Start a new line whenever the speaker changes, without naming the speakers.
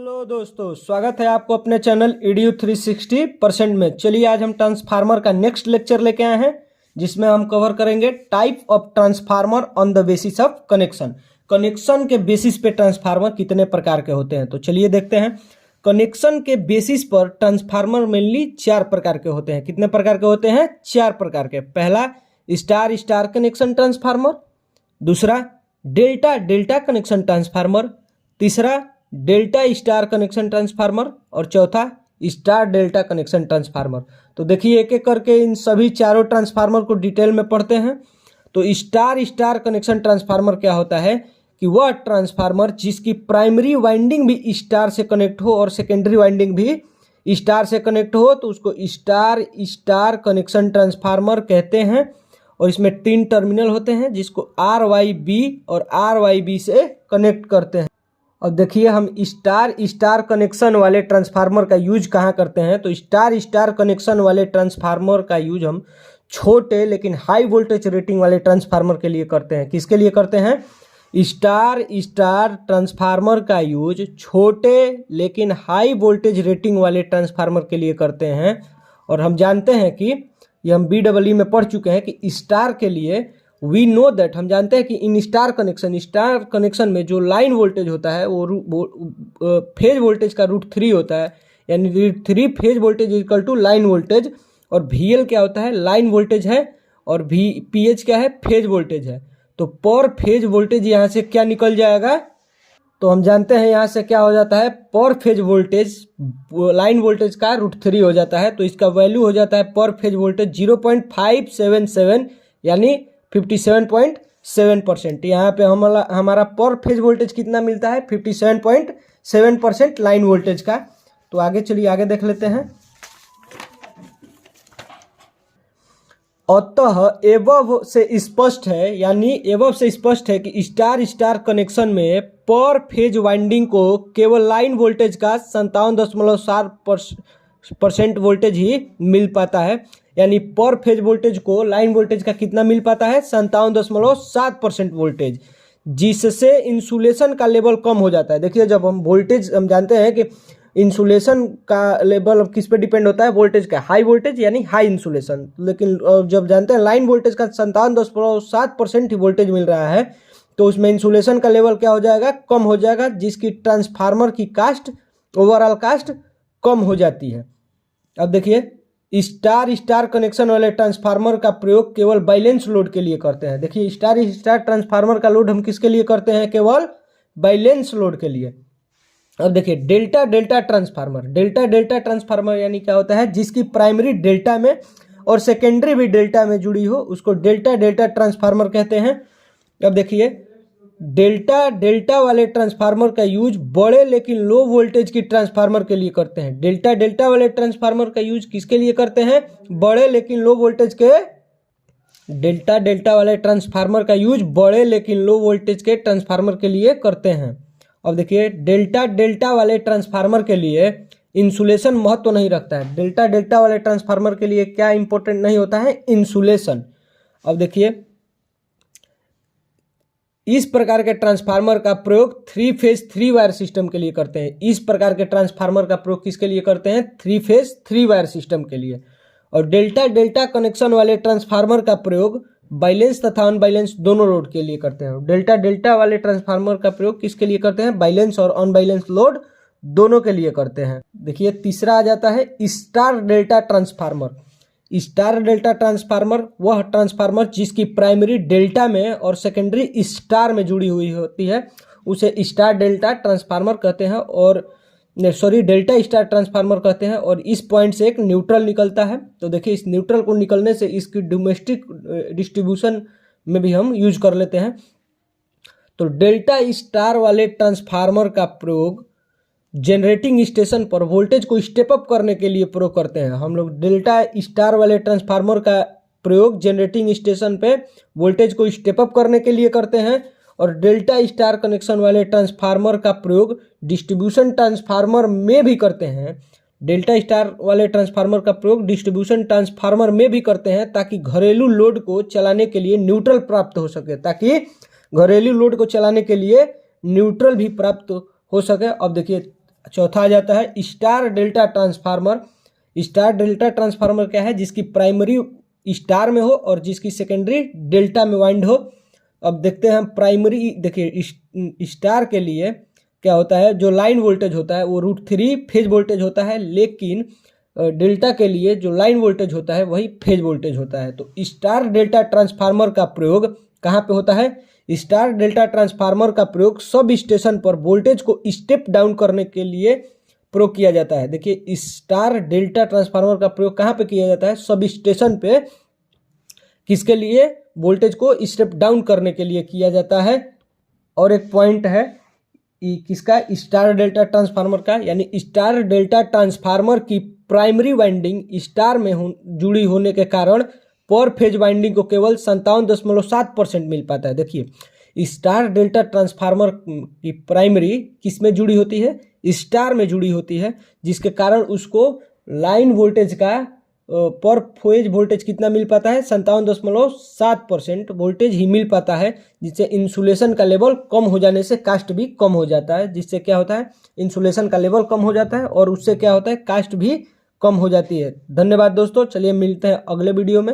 Hello दोस्तों, स्वागत है आपको अपने चैनल EDU 360% में। चलिए आज हम ट्रांसफार्मर का नेक्स्ट लेक्चर लेके आए हैं, जिसमें हम कवर करेंगे type of transformer on the basis of connection. Connection के बेसिस पे ट्रांसफार्मर कितने प्रकार के होते हैं, तो चलिए देखते हैं। कनेक्शन के बेसिस पर ट्रांसफार्मर मेनली 4 प्रकार के होते हैं। कितने प्रकार के होते हैं? 4 प्रकार के। पहला स्टार स्टार कनेक्शन ट्रांसफार्मर, दूसरा डेल्टा डेल्टा कनेक्शन ट्रांसफार्मर, तीसरा डेल्टा स्टार कनेक्शन ट्रांसफार्मर और चौथा स्टार डेल्टा कनेक्शन ट्रांसफार्मर। तो देखिए एक एक करके इन सभी चारों ट्रांसफार्मर को डिटेल में पढ़ते हैं। तो स्टार स्टार कनेक्शन ट्रांसफार्मर क्या होता है कि वह ट्रांसफार्मर जिसकी प्राइमरी वाइंडिंग भी स्टार से कनेक्ट हो और सेकेंडरी वाइंडिंग भी स्टार से कनेक्ट हो, तो उसको स्टार स्टार कनेक्शन ट्रांसफार्मर कहते हैं। और इसमें 3 टर्मिनल होते हैं जिसको RYB और RYB से कनेक्ट करते हैं। अब देखिए हम स्टार स्टार कनेक्शन वाले ट्रांसफार्मर का यूज कहाँ करते हैं, तो स्टार स्टार कनेक्शन वाले ट्रांसफार्मर का यूज हम छोटे लेकिन हाई वोल्टेज रेटिंग वाले ट्रांसफार्मर के लिए करते हैं। किसके लिए करते हैं? स्टार स्टार ट्रांसफार्मर का यूज छोटे लेकिन हाई वोल्टेज रेटिंग वाले ट्रांसफार्मर के लिए करते हैं। और हम जानते हैं कि ये हम BEE में पढ़ चुके हैं कि स्टार के लिए वी नो दैट, हम जानते हैं कि इन स्टार कनेक्शन में जो लाइन वोल्टेज होता है वो फेज वोल्टेज का √3 होता है, यानी √3 phase voltage equal to line voltage. और VL क्या होता है? लाइन वोल्टेज है। और PH क्या है? फेज वोल्टेज है। तो पर फेज वोल्टेज यहाँ से क्या निकल जाएगा? तो हम जानते हैं यहाँ से क्या हो जाता है, पर फेज वोल्टेज लाइन वोल्टेज का √3 हो जाता है। तो इसका वैल्यू हो जाता है पर फेज वोल्टेज 0.577 यानी 57.7%। यहाँ पे हमारा पर फेज वोल्टेज कितना मिलता है? 57.7% लाइन वोल्टेज का। तो आगे चलिए आगे देख लेते हैं। अतः एबव से स्पष्ट है, यानी एबव से स्पष्ट है कि स्टार स्टार कनेक्शन में पर फेज वाइंडिंग को केवल लाइन वोल्टेज का 57.7% वोल्टेज ही मिल पाता है। यानी पर फेज वोल्टेज को लाइन वोल्टेज का कितना मिल पाता है? 57.7% वोल्टेज, जिससे इंसुलेशन का लेवल कम हो जाता है। देखिए जब हम जानते हैं कि इंसुलेशन का लेवल किस पे डिपेंड होता है? वोल्टेज का। हाई वोल्टेज यानी हाई इंसुलेशन। लेकिन जब जानते हैं लाइन वोल्टेज का 57.7% ही वोल्टेज मिल रहा है, तो उसमें इंसुलेशन का लेवल क्या हो जाएगा? कम हो जाएगा, जिसकी ट्रांसफार्मर की कास्ट, ओवरऑल कास्ट कम हो जाती है। अब देखिए स्टार स्टार कनेक्शन वाले ट्रांसफार्मर का प्रयोग केवल बैलेंस लोड के लिए करते हैं। देखिए स्टार स्टार ट्रांसफार्मर का लोड हम किसके लिए करते हैं? केवल बैलेंस लोड के लिए। अब देखिए डेल्टा डेल्टा ट्रांसफार्मर यानी क्या होता है? जिसकी प्राइमरी डेल्टा में और सेकेंडरी भी डेल्टा में जुड़ी हो, उसको डेल्टा डेल्टा ट्रांसफार्मर कहते हैं। अब देखिए डेल्टा डेल्टा वाले ट्रांसफार्मर का यूज बड़े लेकिन लो वोल्टेज की ट्रांसफार्मर के लिए करते हैं। डेल्टा डेल्टा वाले ट्रांसफार्मर का यूज किसके लिए करते हैं? बड़े लेकिन लो वोल्टेज के। डेल्टा डेल्टा वाले ट्रांसफार्मर का यूज बड़े लेकिन लो वोल्टेज के ट्रांसफार्मर के लिए करते हैं। अब देखिए डेल्टा डेल्टा वाले ट्रांसफार्मर के लिए इंसुलेशन महत्व नहीं रखता है। डेल्टा डेल्टा वाले ट्रांसफार्मर के लिए क्या इंपॉर्टेंट नहीं होता है? इंसुलेशन। अब देखिए इस प्रकार के ट्रांसफार्मर का प्रयोग 3 फेज 3 वायर सिस्टम के लिए करते हैं। इस प्रकार के ट्रांसफार्मर का प्रयोग किसके लिए करते हैं? 3 फेज 3 वायर सिस्टम के लिए। और डेल्टा डेल्टा कनेक्शन वाले ट्रांसफार्मर का प्रयोग बैलेंस तथा अनबैलेंस दोनों लोड के लिए करते हैं। डेल्टा डेल्टा वाले ट्रांसफार्मर का प्रयोग किसके लिए करते हैं? बैलेंस और अनबैलेंस लोड दोनों के लिए करते हैं। देखिए तीसरा आ जाता है star delta transformer. Star delta transformer वह ट्रांसफार्मर जिसकी प्राइमरी डेल्टा में और सेकेंडरी स्टार में जुड़ी हुई होती है, उसे स्टार डेल्टा ट्रांसफार्मर कहते हैं। और डेल्टा स्टार ट्रांसफार्मर कहते हैं। और इस पॉइंट से एक न्यूट्रल निकलता है। तो देखिए इस न्यूट्रल को निकलने से इसकी डोमेस्टिक डिस्ट्रीब्यूशन में भी हम यूज कर लेते हैं। तो डेल्टा स्टार वाले ट्रांसफार्मर का प्रयोग जनरेटिंग स्टेशन पर वोल्टेज को स्टेप अप करने के लिए प्रयोग करते हैं। हम लोग डेल्टा स्टार वाले ट्रांसफार्मर का प्रयोग जनरेटिंग स्टेशन पे वोल्टेज को स्टेप अप करने के लिए करते हैं। और डेल्टा स्टार कनेक्शन वाले ट्रांसफार्मर का प्रयोग डिस्ट्रीब्यूशन ट्रांसफार्मर में भी करते हैं। डेल्टा स्टार वाले ट्रांसफार्मर का प्रयोग डिस्ट्रीब्यूशन ट्रांसफार्मर में भी करते हैं, ताकि घरेलू लोड को चलाने के लिए न्यूट्रल प्राप्त हो सके, ताकि घरेलू लोड को चलाने के लिए न्यूट्रल भी प्राप्त हो सके। अब देखिए चौथा आ जाता है star delta transformer. Star delta transformer क्या है? जिसकी प्राइमरी स्टार में हो और जिसकी सेकेंडरी डेल्टा में वाइंड हो। अब देखते हैं हम प्राइमरी, देखिए स्टार के लिए क्या होता है, जो लाइन वोल्टेज होता है वो √3 फेज वोल्टेज होता है, लेकिन डेल्टा के लिए जो लाइन वोल्टेज होता है वही फेज वोल्टेज होता है। तो स्टार डेल्टा ट्रांसफार्मर का प्रयोग कहाँ पे होता है? स्टार डेल्टा ट्रांसफार्मर का प्रयोग सब स्टेशन पर वोल्टेज को स्टेप डाउन करने के लिए प्रयोग किया जाता है। देखिए स्टार डेल्टा ट्रांसफार्मर का प्रयोग कहाँ पे किया जाता है? सब स्टेशन पे। किसके लिए? वोल्टेज को स्टेप डाउन करने के लिए किया जाता है। और एक पॉइंट है किसका? स्टार डेल्टा ट्रांसफार्मर का, यानी स्टार डेल्टा ट्रांसफार्मर की प्राइमरी वाइंडिंग स्टार में जुड़ी होने के कारण पर फेज वाइंडिंग को केवल 57.7% मिल पाता है। देखिए स्टार डेल्टा ट्रांसफार्मर की प्राइमरी किस में जुड़ी होती है? स्टार में जुड़ी होती है, जिसके कारण उसको लाइन वोल्टेज का पर फेज वोल्टेज कितना मिल पाता है? 57.7% वोल्टेज ही मिल पाता है, जिससे इंसुलेशन का लेवल कम हो जाने से कास्ट भी कम हो जाता है। जिससे क्या होता है? इंसुलेशन का लेवल कम हो जाता है और उससे क्या होता है? कास्ट भी कम हो जाती है। धन्यवाद दोस्तों, चलिए मिलते हैं अगले वीडियो में।